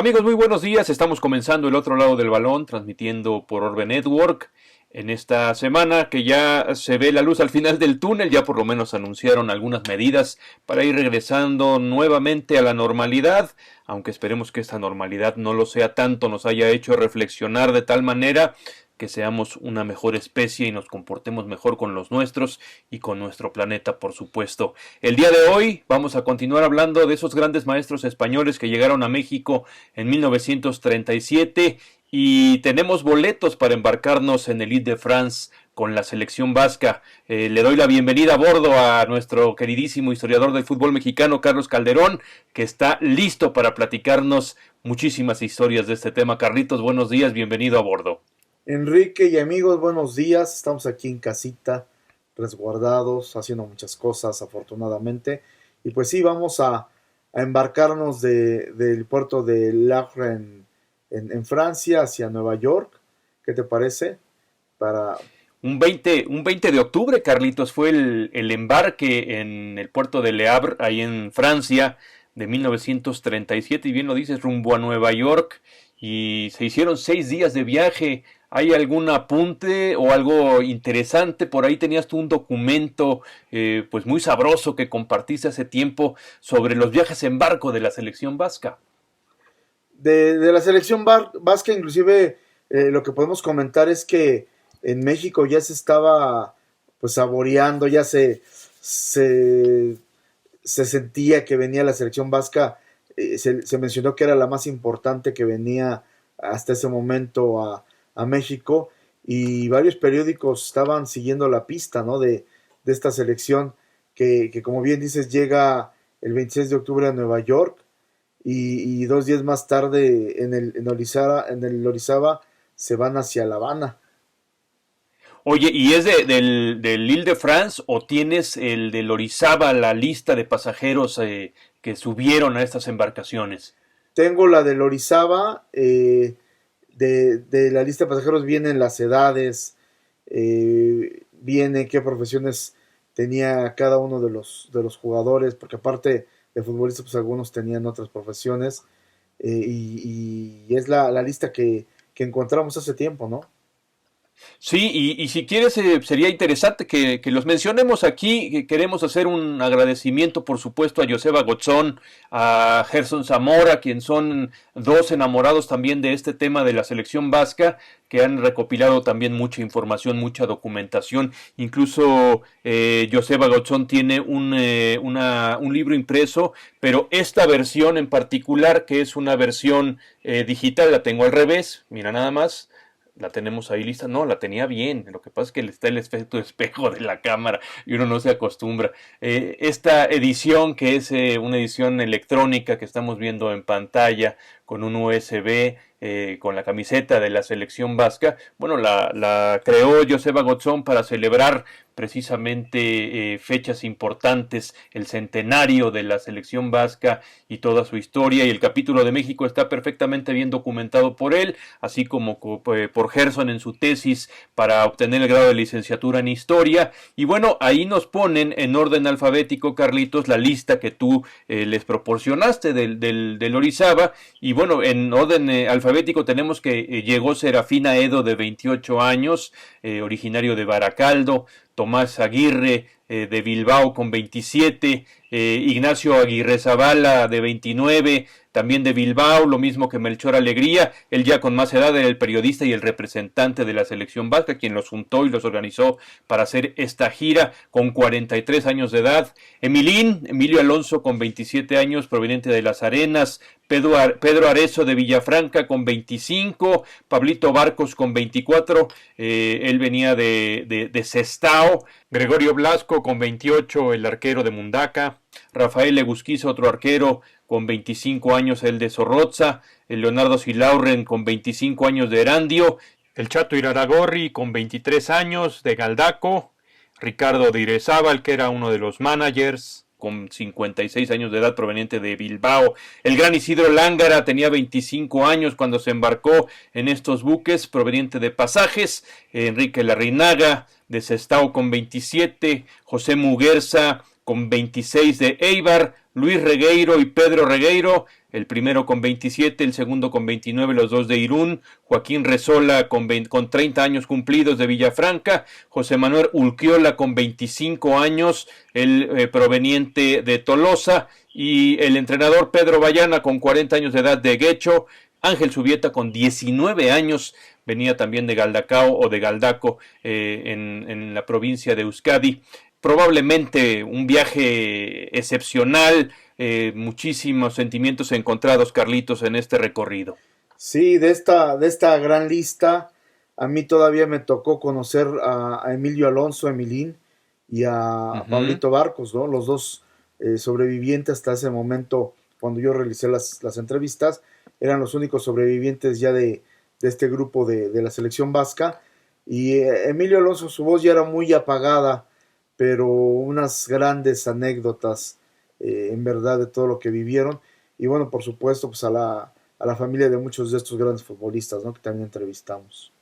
Amigos, muy buenos días. Estamos comenzando el otro lado del balón, transmitiendo por Orbe Network. En esta semana que ya se ve la luz al final del túnel, ya por lo menos anunciaron algunas medidas para ir regresando nuevamente a la normalidad, aunque esperemos que esta normalidad no lo sea tanto, nos haya hecho reflexionar de tal manera que seamos una mejor especie y nos comportemos mejor con los nuestros y con nuestro planeta, por supuesto. El día de hoy vamos a continuar hablando de esos grandes maestros españoles que llegaron a México en 1937 y tenemos boletos para embarcarnos en el Ile-de-France con la selección vasca. Le doy la bienvenida a bordo a nuestro queridísimo historiador del fútbol mexicano, Carlos Calderón, que está listo para platicarnos muchísimas historias de este tema. Carlitos, buenos días, bienvenido a bordo. Enrique y amigos, buenos días. Estamos aquí en casita, resguardados, haciendo muchas cosas, afortunadamente. Y pues sí, vamos a embarcarnos del puerto de Le Havre en Francia hacia Nueva York. ¿Qué te parece? Para, Un 20 de octubre, Carlitos, fue el embarque en el puerto de Le Havre, ahí en Francia, de 1937, y bien lo dices, rumbo a Nueva York, y se hicieron 6 días de viaje. ¿Hay algún apunte o algo interesante? Por ahí tenías tú un documento pues muy sabroso que compartiste hace tiempo sobre los viajes en barco de la selección vasca. de la selección vasca, inclusive, lo que podemos comentar es que en México ya se estaba pues saboreando, se se sentía que venía la selección vasca, se mencionó que era la más importante que venía hasta ese momento a México, y varios periódicos estaban siguiendo la pista, ¿no? De esta selección que, como bien dices, llega el 26 de octubre a Nueva York, y 2 días más tarde en el Orizaba se van hacia La Habana. Oye, ¿y es del Ile-de-France o tienes el del Orizaba, la lista de pasajeros que subieron a estas embarcaciones? Tengo la del Orizaba, de la lista de pasajeros vienen las edades, viene qué profesiones tenía cada uno de los jugadores, porque aparte de futbolistas, pues algunos tenían otras profesiones, y es la lista que encontramos hace tiempo, ¿no? Sí, y si quieres, sería interesante que los mencionemos aquí. Que queremos hacer un agradecimiento, por supuesto, a Joseba Gotzón, a Gerson Zamora, quien son dos enamorados también de este tema de la selección vasca, que han recopilado también mucha información, mucha documentación. Incluso Joseba Gotzón tiene un libro impreso, pero esta versión en particular, que es una versión digital, la tengo al revés, mira nada más, la tenemos ahí lista. No, la tenía bien. Lo que pasa es que está el efecto de espejo de la cámara y uno no se acostumbra. Esta edición, que es una edición electrónica que estamos viendo en pantalla con un USB, con la camiseta de la selección vasca, bueno, la creó Joseba Gotzón para celebrar precisamente fechas importantes, el centenario de la selección vasca y toda su historia, y el capítulo de México está perfectamente bien documentado por él, así como por Gerson en su tesis para obtener el grado de licenciatura en historia. Y bueno, ahí nos ponen en orden alfabético, Carlitos, la lista que tú les proporcionaste del Orizaba. Y bueno, en orden alfabético tenemos que llegó Serafina Edo, de 28 años, originario de Baracaldo; Tomás Aguirre, de Bilbao, con 27; Ignacio Aguirre Zavala, de 29, también de Bilbao, lo mismo que Melchor Alegría. Él ya con más edad era el periodista y el representante de la selección vasca, quien los juntó y los organizó para hacer esta gira, con 43 años de edad. Emilio Alonso, con 27 años, proveniente de Las Arenas; Pedro Arezo, de Villafranca, con 25; Pablito Barcos, con 24, él venía de Sestao; Gregorio Blasco, con 28, el arquero de Mundaca; Rafael Legusquiza, otro arquero, con 25 años, el de Zorroza; el Leonardo Silaurren, con 25 años, de Erandio; el Chato Iraragorri, con 23 años, de Galdaco; Ricardo de Irezábal, que era uno de los managers, con 56 años de edad, proveniente de Bilbao; el gran Isidro Lángara tenía 25 años cuando se embarcó en estos buques, proveniente de Pasajes; Enrique Larrinaga, de Sestao, con 27; José Muguerza, con 26, de Eibar; Luis Regueiro y Pedro Regueiro, el primero con 27, el segundo con 29, los dos de Irún, Joaquín Rezola con 30 años cumplidos de Villafranca, José Manuel Ulquiola con 25 años, el proveniente de Tolosa, y el entrenador Pedro Bayana con 40 años de edad de Guecho, Ángel Subieta con 19 años, venía también de Galdacao o de Galdaco en la provincia de Euskadi. Probablemente un viaje excepcional, muchísimos sentimientos encontrados, Carlitos, en este recorrido. Sí, de esta gran lista, a mí todavía me tocó conocer a Emilio Alonso, Emilín, y a Pablito Barcos, ¿no? Los dos sobrevivientes hasta ese momento, cuando yo realicé las entrevistas, eran los únicos sobrevivientes ya de este grupo de la selección vasca. Y Emilio Alonso, su voz ya era muy apagada, pero unas grandes anécdotas, en verdad, de todo lo que vivieron. Y bueno, por supuesto, pues a la familia de muchos de estos grandes futbolistas, ¿no? Que también entrevistamos.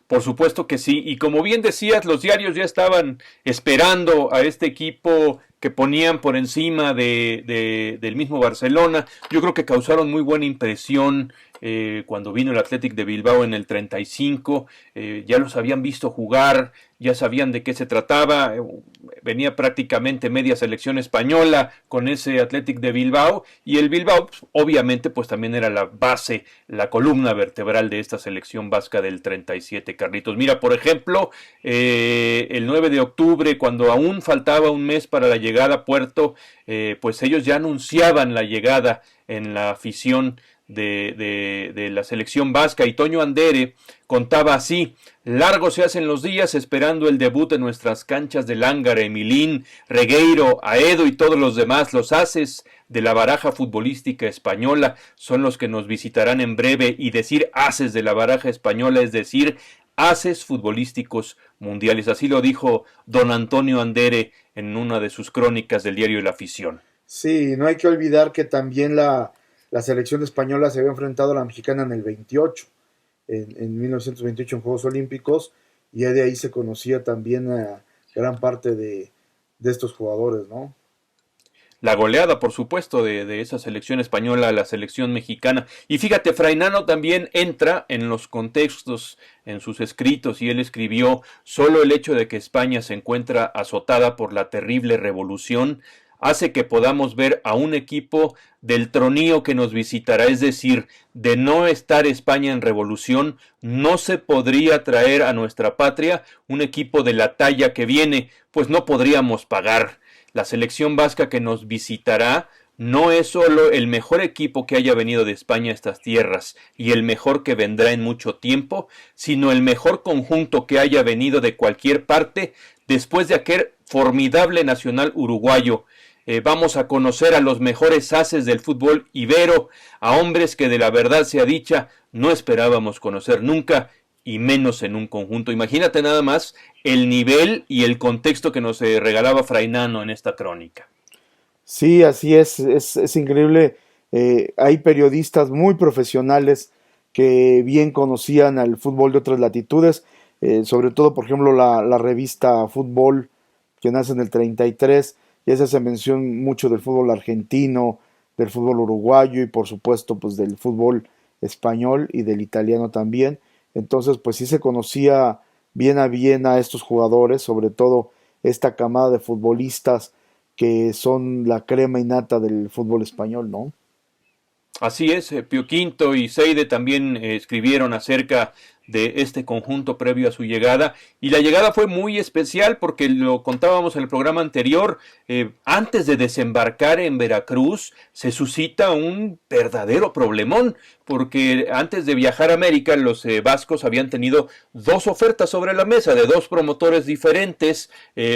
Por supuesto que sí, y como bien decías, los diarios ya estaban esperando a este equipo que ponían por encima del mismo Barcelona. Yo creo que causaron muy buena impresión cuando vino el Athletic de Bilbao en el 35, ya los habían visto jugar, ya sabían de qué se trataba, venía prácticamente media selección española con ese Athletic de Bilbao, y el Bilbao pues, obviamente pues también era la base, la columna vertebral de esta selección vasca del 37, Carlitos. Mira, por ejemplo, el 9 de octubre, cuando aún faltaba un mes para la llegada a Puerto, pues ellos ya anunciaban la llegada en la afición de la selección vasca, y Toño Andere contaba así: largos se hacen los días esperando el debut en nuestras canchas de Lángara. Emilín, Regueiro, Aedo y todos los demás, los ases de la baraja futbolística española, son los que nos visitarán en breve, y decir ases de la baraja española es decir ases futbolísticos mundiales. Así lo dijo don Antonio Andere en una de sus crónicas del diario La Afición. Sí, no hay que olvidar que también la selección española se había enfrentado a la mexicana en el 28, en 1928 en Juegos Olímpicos, y ya de ahí se conocía también a gran parte de estos jugadores, ¿no? La goleada, por supuesto, de esa selección española a la selección mexicana. Y fíjate, Frainano también entra en los contextos, en sus escritos, y él escribió: solo el hecho de que España se encuentra azotada por la terrible revolución hace que podamos ver a un equipo del tronío que nos visitará, es decir, de no estar España en revolución, no se podría traer a nuestra patria un equipo de la talla que viene, pues no podríamos pagar. La selección vasca que nos visitará no es solo el mejor equipo que haya venido de España a estas tierras y el mejor que vendrá en mucho tiempo, sino el mejor conjunto que haya venido de cualquier parte después de aquel formidable nacional uruguayo. Vamos a conocer a los mejores ases del fútbol ibero, a hombres que, de la verdad sea dicha, no esperábamos conocer nunca, y menos en un conjunto. Imagínate nada más el nivel y el contexto que nos regalaba Frainano en esta crónica. Sí, así es increíble. Hay periodistas muy profesionales que bien conocían al fútbol de otras latitudes, sobre todo, por ejemplo, la revista Fútbol, que nace en el 33, y esa se menciona mucho del fútbol argentino, del fútbol uruguayo y por supuesto pues del fútbol español y del italiano también. Entonces pues sí se conocía bien a estos jugadores, sobre todo esta camada de futbolistas que son la crema innata del fútbol español, ¿no? Así es, Pio Quinto y Seide también escribieron acerca de este conjunto previo a su llegada, y la llegada fue muy especial porque lo contábamos en el programa anterior. Antes de desembarcar en Veracruz se suscita un verdadero problemón, porque antes de viajar a América los vascos habían tenido dos ofertas sobre la mesa de dos promotores diferentes.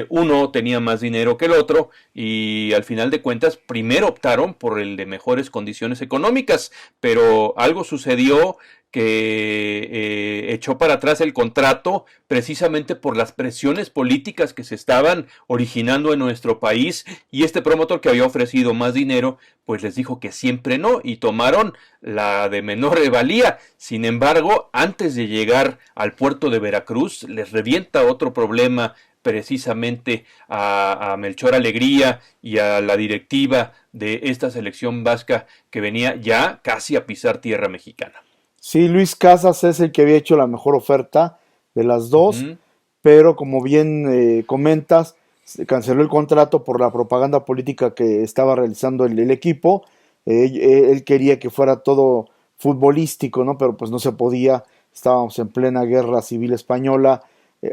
Uno tenía más dinero que el otro, y al final de cuentas primero optaron por el de mejores condiciones económicas, pero algo sucedió que echó para atrás el contrato precisamente por las presiones políticas que se estaban originando en nuestro país, y este promotor, que había ofrecido más dinero, pues les dijo que siempre no, y tomaron la de menor valía. Sin embargo, antes de llegar al puerto de Veracruz les revienta otro problema precisamente a Melchor Alegría y a la directiva de esta selección vasca que venía ya casi a pisar tierra mexicana. Sí, Luis Casas es el que había hecho la mejor oferta de las dos, Ujú. pero como bien comentas, se canceló el contrato por la propaganda política que estaba realizando el equipo. Él quería que fuera todo futbolístico, ¿no? Pero pues no se podía. Estábamos en plena guerra civil española.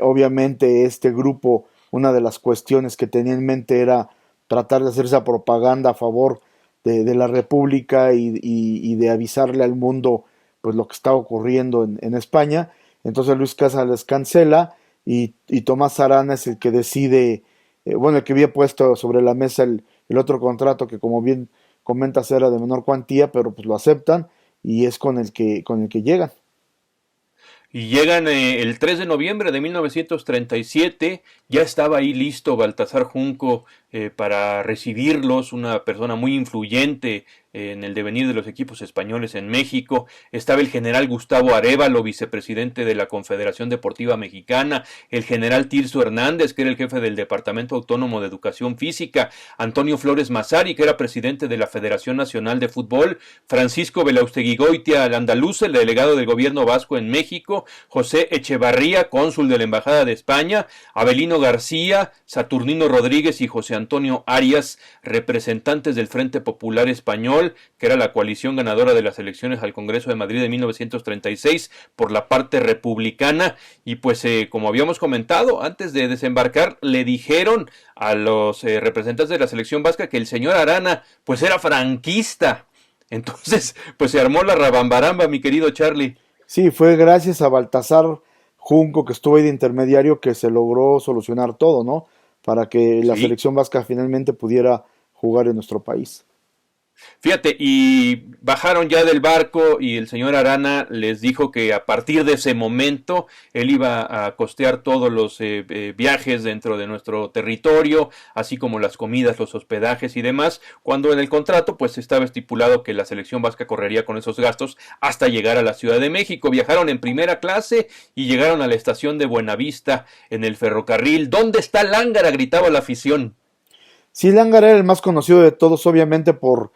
Obviamente este grupo, una de las cuestiones que tenía en mente era tratar de hacer esa propaganda a favor de la República y de avisarle al mundo pues lo que está ocurriendo en España. Entonces Luis Casas les cancela y Tomás Arana es el que decide, bueno, el que había puesto sobre la mesa el otro contrato que como bien comentas era de menor cuantía, pero pues lo aceptan y es con el que llegan. Y llegan el 3 de noviembre de 1937, ya estaba ahí listo Baltasar Junco para recibirlos, una persona muy influyente en el devenir de los equipos españoles en México. Estaba el general Gustavo Arévalo, vicepresidente de la Confederación Deportiva Mexicana, el general Tirso Hernández, que era el jefe del Departamento Autónomo de Educación Física, Antonio Flores Massari, que era presidente de la Federación Nacional de Fútbol, Francisco Belausteguigoitia al Andaluz, el delegado del gobierno vasco en México, José Echevarría, cónsul de la Embajada de España, Abelino García, Saturnino Rodríguez y José Antonio Arias, representantes del Frente Popular Español, que era la coalición ganadora de las elecciones al Congreso de Madrid de 1936 por la parte republicana. Y pues como habíamos comentado, antes de desembarcar le dijeron a los representantes de la selección vasca que el señor Arana pues era franquista. Entonces pues se armó la rabambaramba, mi querido Charlie. Sí, fue gracias a Baltasar Junco que estuvo ahí de intermediario que se logró solucionar todo, ¿no? Para que la Sí. selección vasca finalmente pudiera jugar en nuestro país. Fíjate, y bajaron ya del barco y el señor Arana les dijo que a partir de ese momento él iba a costear todos los viajes dentro de nuestro territorio, así como las comidas, los hospedajes y demás, cuando en el contrato pues estaba estipulado que la selección vasca correría con esos gastos hasta llegar a la Ciudad de México. Viajaron en primera clase y llegaron a la estación de Buenavista en el ferrocarril. ¿Dónde está Lángara?, gritaba la afición. Sí, Langar era el más conocido de todos, obviamente por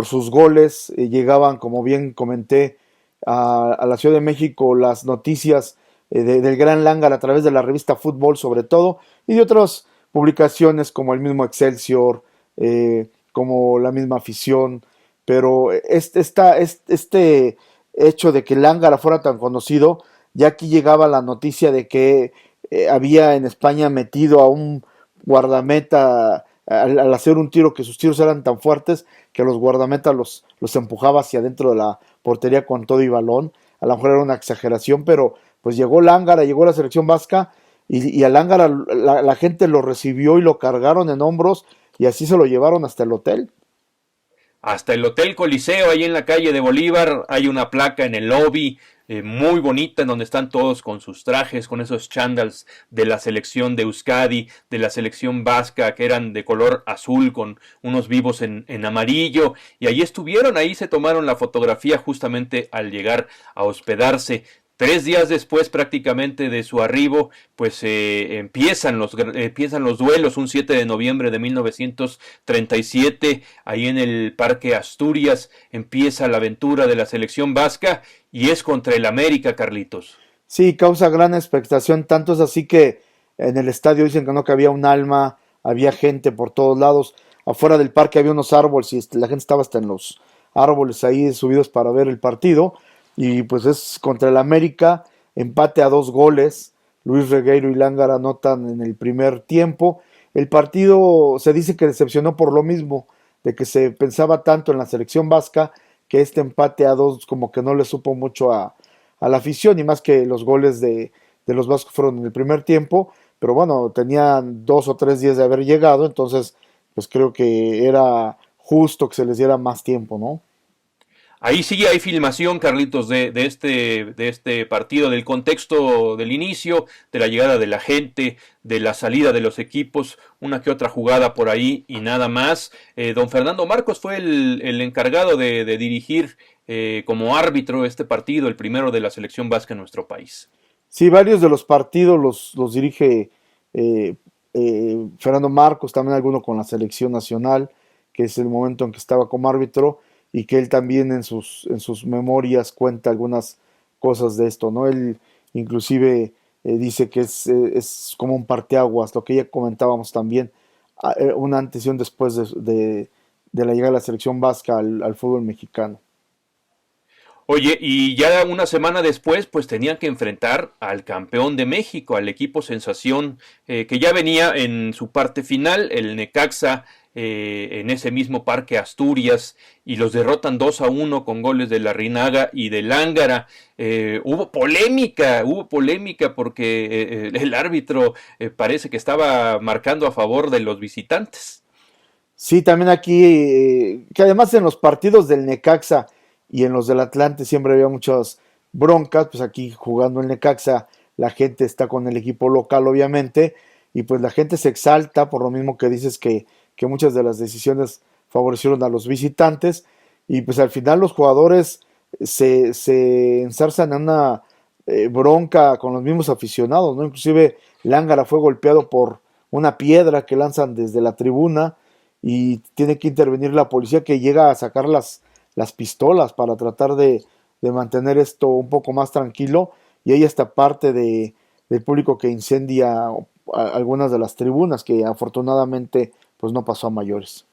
sus goles. Llegaban, como bien comenté, a la Ciudad de México las noticias del Gran Langar a través de la revista Fútbol, sobre todo, y de otras publicaciones como el mismo Excelsior, como la misma afición. Pero este hecho de que Lángara fuera tan conocido, ya aquí llegaba la noticia de que había en España metido a un guardameta al hacer un tiro, que sus tiros eran tan fuertes que los guardametas los empujaba hacia adentro de la portería con todo y balón. A lo mejor era una exageración, pero pues llegó Lángara, llegó la selección vasca y a Lángara la gente lo recibió y lo cargaron en hombros y así se lo llevaron hasta el hotel. Hasta el Hotel Coliseo, ahí en la calle de Bolívar, hay una placa en el lobby muy bonita en donde están todos con sus trajes, con esos chandals de la selección de Euskadi, de la selección vasca, que eran de color azul con unos vivos en amarillo. Y ahí estuvieron, ahí se tomaron la fotografía justamente al llegar a hospedarse. 3 días después prácticamente de su arribo, pues empiezan los duelos, un 7 de noviembre de 1937, ahí en el Parque Asturias, empieza la aventura de la selección vasca y es contra el América, Carlitos. Sí, causa gran expectación, tanto es así que en el estadio dicen que no cabía un alma, había gente por todos lados, afuera del parque había unos árboles y la gente estaba hasta en los árboles ahí subidos para ver el partido, y pues es contra el América, empate a 2 goles, Luis Regueiro y Lángara anotan en el primer tiempo. El partido se dice que decepcionó por lo mismo, de que se pensaba tanto en la selección vasca, que este empate a 2 como que no le supo mucho a la afición, y más que los goles de los vascos fueron en el primer tiempo, pero bueno, tenían 2 o 3 días de haber llegado, entonces pues creo que era justo que se les diera más tiempo, ¿no? Ahí sí hay filmación, Carlitos, de este partido, del contexto del inicio, de la llegada de la gente, de la salida de los equipos, una que otra jugada por ahí y nada más. Don Fernando Marcos fue el encargado de dirigir como árbitro este partido, el primero de la selección vasca en nuestro país. Sí, varios de los partidos los dirige eh, Fernando Marcos, también alguno con la selección nacional, que es el momento en que estaba como árbitro, y que él también en sus memorias cuenta algunas cosas de esto, ¿no? Él inclusive dice que es como un parteaguas, lo que ya comentábamos también, un antes y un después de la llegada de la selección vasca al fútbol mexicano. Oye, y ya una semana después, pues tenían que enfrentar al campeón de México, al equipo sensación, que ya venía en su parte final, el Necaxa, en ese mismo Parque Asturias, y los derrotan 2-1 con goles de Larrinaga y de Lángara. Hubo polémica porque el árbitro parece que estaba marcando a favor de los visitantes. Sí, también aquí, que además en los partidos del Necaxa y en los del Atlante siempre había muchas broncas, pues aquí jugando el Necaxa la gente está con el equipo local obviamente y pues la gente se exalta por lo mismo que dices que muchas de las decisiones favorecieron a los visitantes y pues al final los jugadores se enzarzan en una bronca con los mismos aficionados, ¿no? Inclusive Lángara fue golpeado por una piedra que lanzan desde la tribuna y tiene que intervenir la policía que llega a sacar las pistolas para tratar de mantener esto un poco más tranquilo y hay esta parte del público que incendia algunas de las tribunas que afortunadamente pues no pasó a mayores.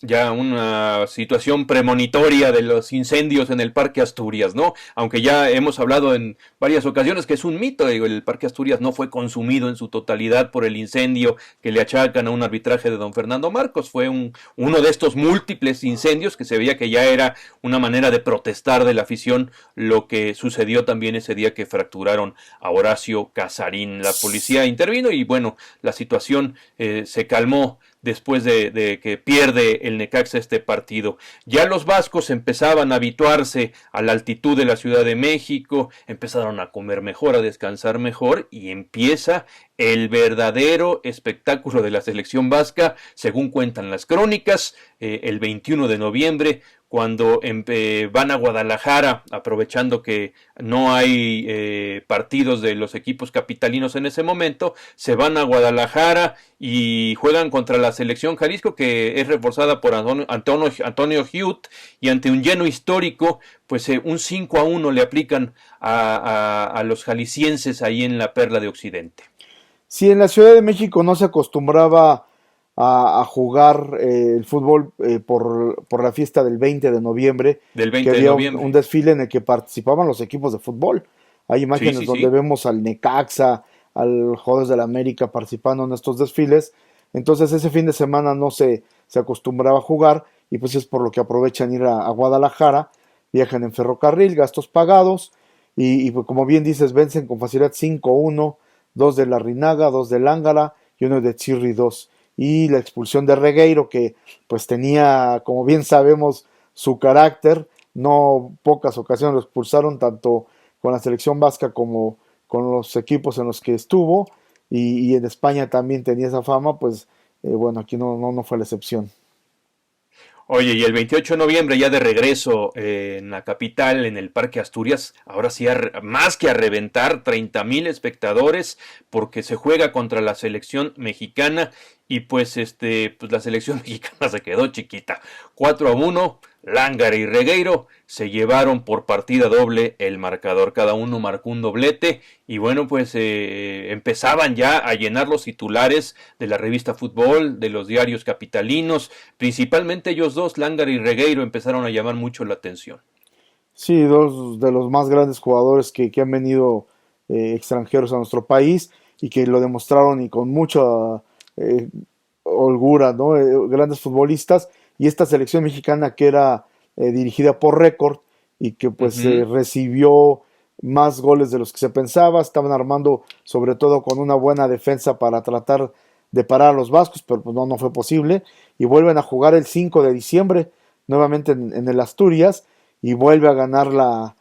Ya una situación premonitoria de los incendios en el Parque Asturias, ¿no? Aunque ya hemos hablado en varias ocasiones que es un mito, digo, el Parque Asturias no fue consumido en su totalidad por el incendio que le achacan a un arbitraje de don Fernando Marcos, fue uno de estos múltiples incendios que se veía que ya era una manera de protestar de la afición, lo que sucedió también ese día que fracturaron a Horacio Casarín. La policía intervino y bueno, la situación se calmó después de que pierde el Necaxa este partido. Ya los vascos empezaban a habituarse a la altitud de la Ciudad de México, empezaron a comer mejor, a descansar mejor y empieza el verdadero espectáculo de la selección vasca, según cuentan las crónicas, el 21 de noviembre, cuando van a Guadalajara, aprovechando que no hay partidos de los equipos capitalinos en ese momento, se van a Guadalajara y juegan contra la selección Jalisco, que es reforzada por Antonio Hiut, y ante un lleno histórico, pues un 5-1 le aplican a los jaliscienses ahí en la Perla de Occidente. Si en la Ciudad de México no se acostumbraba a jugar el fútbol por la fiesta del 20 de noviembre, Del que 20 de había un noviembre. desfile en el que participaban los equipos de fútbol. Hay Sí, imágenes sí, donde sí. vemos al Necaxa, al Juegos de la América participando en estos desfiles. Entonces ese fin de semana no se acostumbraba a jugar y pues es por lo que aprovechan ir a Guadalajara, viajan en ferrocarril, gastos pagados y pues como bien dices, vencen con facilidad 5-1, dos de Larrinaga, dos de Lángara y uno de Chirri 2 y la expulsión de Regueiro que pues tenía, como bien sabemos, su carácter, no pocas ocasiones lo expulsaron tanto con la selección vasca como con los equipos en los que estuvo y en España también tenía esa fama, pues bueno, aquí no fue la excepción. Oye, y el 28 de noviembre ya de regreso en la capital, en el Parque Asturias, ahora sí más que a reventar, 30,000 espectadores, porque se juega contra la selección mexicana y pues la selección mexicana se quedó chiquita. 4-1, Lángara y Regueiro se llevaron por partida doble el marcador, cada uno marcó un doblete y bueno, pues empezaban ya a llenar los titulares de la revista Fútbol, de los diarios capitalinos, principalmente ellos dos, Lángara y Regueiro, empezaron a llamar mucho la atención. Sí, dos de los más grandes jugadores que han venido extranjeros a nuestro país y que lo demostraron y con mucha eh, holgura, ¿no? Grandes futbolistas y esta selección mexicana que era dirigida por Récord y que pues Ujú. recibió más goles de los que se pensaba, estaban armando sobre todo con una buena defensa para tratar de parar a los vascos, pero pues no fue posible y vuelven a jugar el 5 de diciembre nuevamente en el Asturias y vuelve a ganar la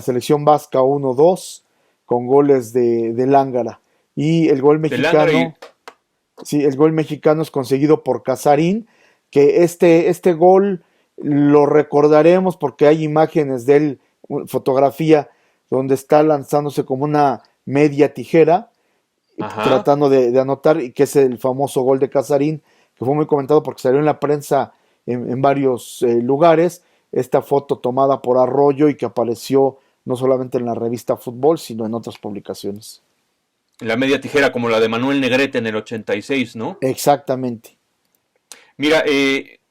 selección vasca 1-2 con goles de Lángara y el gol De Lángara mexicano. y Sí, el gol mexicano es conseguido por Casarín, que este gol lo recordaremos porque hay imágenes de él, fotografía, donde está lanzándose como una media tijera Ajá. tratando de anotar, y que es el famoso gol de Casarín, que fue muy comentado porque salió en la prensa en varios lugares, esta foto tomada por Arroyo y que apareció no solamente en la revista Fútbol, sino en otras publicaciones. La media tijera como la de Manuel Negrete en el 86, ¿no? Exactamente. Mira,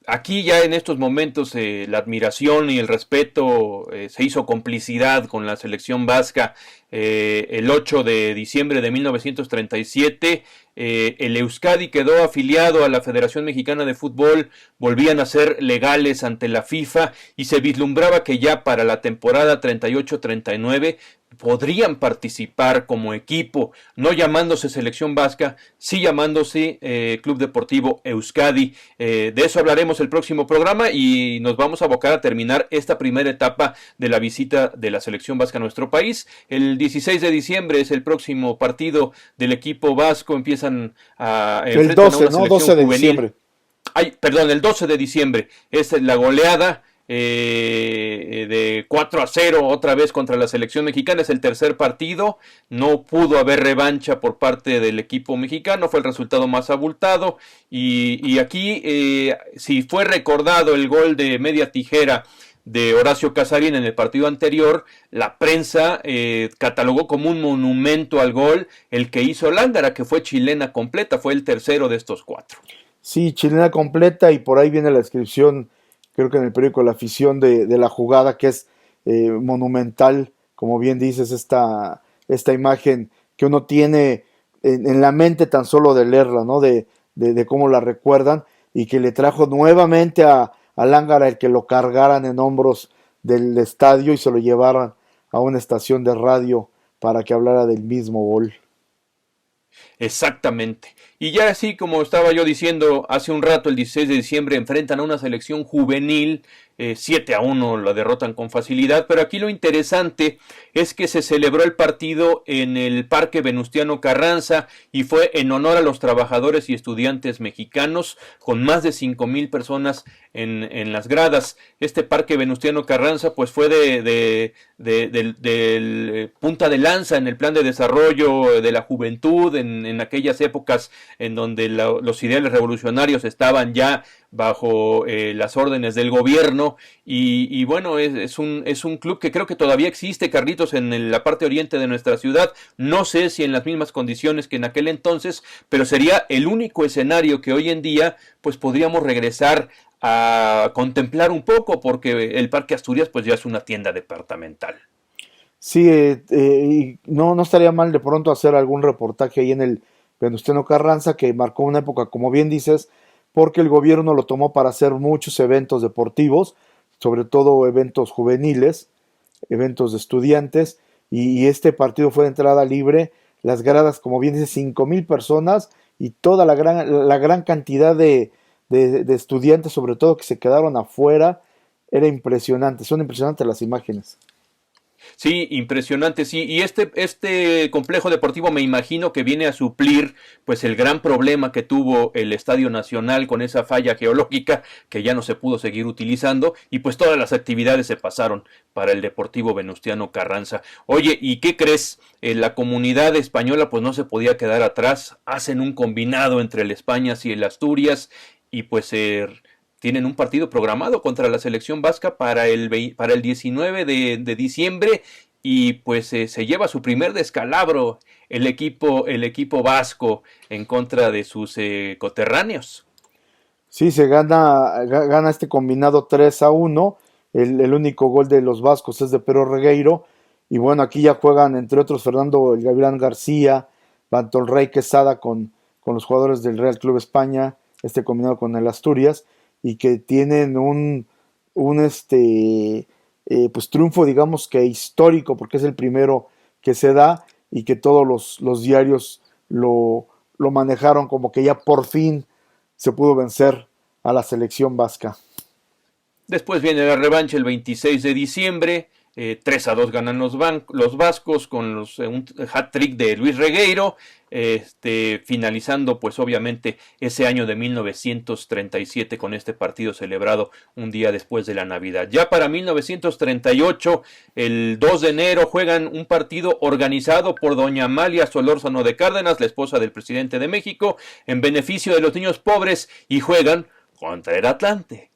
aquí ya en estos momentos la admiración y el respeto se hizo complicidad con la selección vasca. El 8 de diciembre de 1937, el Euskadi quedó afiliado a la Federación Mexicana de Fútbol, volvían a ser legales ante la FIFA y se vislumbraba que ya para la temporada 38-39 podrían participar como equipo, no llamándose Selección Vasca, sí llamándose Club Deportivo Euskadi. De eso hablaremos el próximo programa y nos vamos a abocar a terminar esta primera etapa de la visita de la Selección Vasca a nuestro país. El 16 de diciembre es el próximo partido del equipo vasco, empiezan a El enfrentan a 12, una ¿no? selección 12 de juvenil. diciembre. Ay, perdón, el 12 de diciembre es la goleada de 4-0 otra vez contra la selección mexicana, es el tercer partido, no pudo haber revancha por parte del equipo mexicano, fue el resultado más abultado y aquí si fue recordado el gol de media tijera de Horacio Casarín en el partido anterior, la prensa catalogó como un monumento al gol el que hizo Lángara, que fue chilena completa, fue el tercero de estos cuatro. Sí, chilena completa, y por ahí viene la descripción, creo que en el periódico La Afición, de la jugada, que es monumental, como bien dices, esta imagen que uno tiene en la mente tan solo de leerla, ¿no? De cómo la recuerdan, y que le trajo nuevamente a Lángara el que lo cargaran en hombros del estadio y se lo llevaran a una estación de radio para que hablara del mismo gol. Exactamente. Y ya así como estaba yo diciendo hace un rato, el 16 de diciembre enfrentan a una selección juvenil, 7-1 la derrotan con facilidad, pero aquí lo interesante es que se celebró el partido en el Parque Venustiano Carranza y fue en honor a los trabajadores y estudiantes mexicanos, con más de 5,000 personas en las gradas. Este Parque Venustiano Carranza pues fue del punta de lanza en el plan de desarrollo de la juventud en aquellas épocas en donde los ideales revolucionarios estaban ya bajo las órdenes del gobierno y bueno, es un club que creo que todavía existe, Carlitos, en la parte oriente de nuestra ciudad, no sé si en las mismas condiciones que en aquel entonces, pero sería el único escenario que hoy en día pues podríamos regresar a contemplar un poco, porque el Parque Asturias pues ya es una tienda departamental. Sí, y no estaría mal de pronto hacer algún reportaje ahí en el Venustiano Carranza, que marcó una época, como bien dices, porque el gobierno lo tomó para hacer muchos eventos deportivos, sobre todo eventos juveniles, eventos de estudiantes, y este partido fue de entrada libre, las gradas, como bien dices, 5,000 personas y toda la gran cantidad de estudiantes, sobre todo, que se quedaron afuera, era impresionante, son impresionantes las imágenes. Sí, impresionante, sí. Y este complejo deportivo me imagino que viene a suplir pues el gran problema que tuvo el Estadio Nacional con esa falla geológica que ya no se pudo seguir utilizando y pues todas las actividades se pasaron para el Deportivo Venustiano Carranza. Oye, ¿y qué crees? La comunidad española pues no se podía quedar atrás. Hacen un combinado entre el Españas y el Asturias y pues tienen un partido programado contra la selección vasca para el 19 de diciembre y pues se lleva su primer descalabro el equipo vasco en contra de sus coterráneos. Sí, gana este combinado 3-1. El único gol de los vascos es de Pero Regueiro. Y bueno, aquí ya juegan, entre otros, Fernando el Gavilán García, Rey Quesada con los jugadores del Real Club España, este combinado con el Asturias, y que tienen un pues triunfo, digamos que histórico, porque es el primero que se da, y que todos los diarios lo manejaron como que ya por fin se pudo vencer a la selección vasca. Después viene la revancha el 26 de diciembre. 3-2 ganan los vascos con un hat-trick de Luis Regueiro. finalizando pues obviamente ese año de 1937 con este partido celebrado un día después de la Navidad. Ya para 1938, el 2 de enero, juegan un partido organizado por doña Amalia Solórzano de Cárdenas, la esposa del presidente de México, en beneficio de los niños pobres, y juegan contra el Atlante.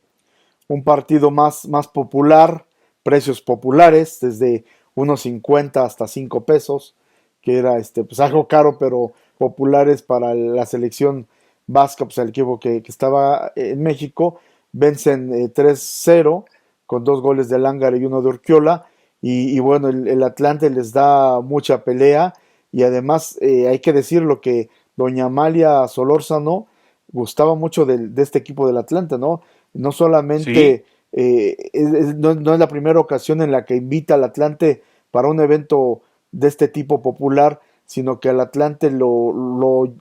Un partido más popular, precios populares, desde unos 50 hasta 5 pesos, que era pues algo caro, pero populares para la selección vasca, pues el equipo que estaba en México. Vencen 3-0 con 2 goles de Lángara y uno de Urquiola, y bueno, el Atlante les da mucha pelea, y además hay que decir lo que doña Amalia Solórzano gustaba mucho de este equipo del Atlante, ¿no? No Sí, solamente no es la primera ocasión en la que invita al Atlante para un evento de este tipo popular, sino que al Atlante lo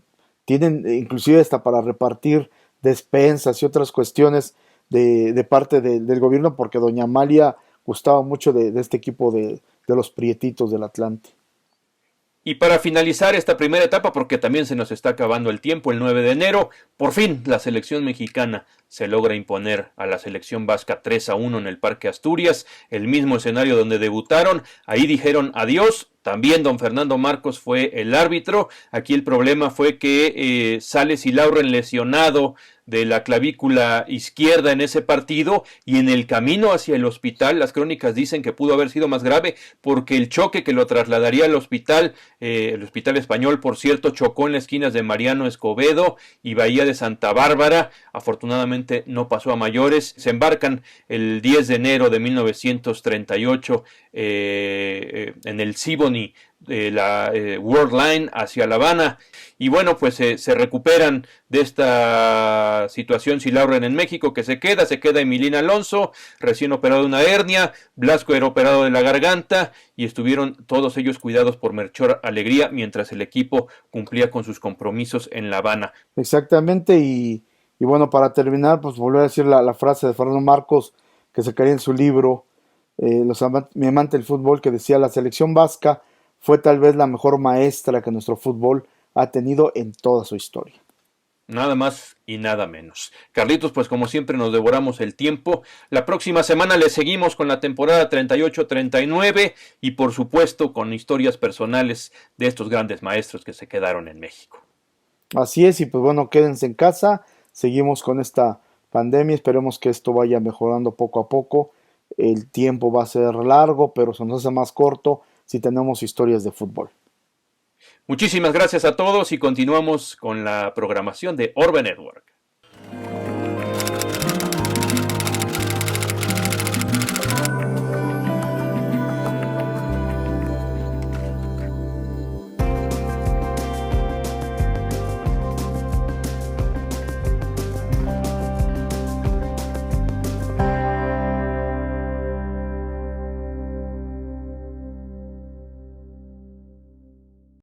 tienen inclusive hasta para repartir despensas y otras cuestiones de parte del gobierno, porque doña Amalia gustaba mucho de este equipo de los Prietitos del Atlante. y para finalizar esta primera etapa, porque también se nos está acabando el tiempo, el 9 de enero, por fin la selección mexicana se logra imponer a la selección vasca 3-1 en el Parque Asturias, el mismo escenario donde debutaron. Ahí dijeron adiós. También don Fernando Marcos fue el árbitro. Aquí el problema fue que Sales y Lauren, lesionado de la clavícula izquierda en ese partido, y en el camino hacia el hospital, las crónicas dicen que pudo haber sido más grave porque el choque que lo trasladaría al hospital, el hospital español, por cierto, chocó en las esquinas de Mariano Escobedo y Bahía de Santa Bárbara. Afortunadamente no pasó a mayores. Se embarcan el 10 de enero de 1938 en el Siboney de la World Line hacia La Habana, y bueno, pues se recuperan de esta situación Silauren en México, que se queda Emilina Alonso, recién operado de una hernia, Blasco era operado de la garganta, y estuvieron todos ellos cuidados por Melchor Alegría mientras el equipo cumplía con sus compromisos en La Habana. Exactamente, y bueno, para terminar, pues volver a decir la frase de Fernando Marcos que sacaría en su libro, Mi amante del fútbol, que decía: la selección vasca fue tal vez la mejor maestra que nuestro fútbol ha tenido en toda su historia. Nada más y nada menos. Carlitos, pues como siempre nos devoramos el tiempo. La próxima semana le seguimos con la temporada 38-39 y por supuesto con historias personales de estos grandes maestros que se quedaron en México. Así es, y pues bueno, quédense en casa, seguimos con esta pandemia, esperemos que esto vaya mejorando poco a poco. El tiempo va a ser largo, pero se nos hace más corto si tenemos historias de fútbol. Muchísimas gracias a todos y continuamos con la programación de Orbe Network.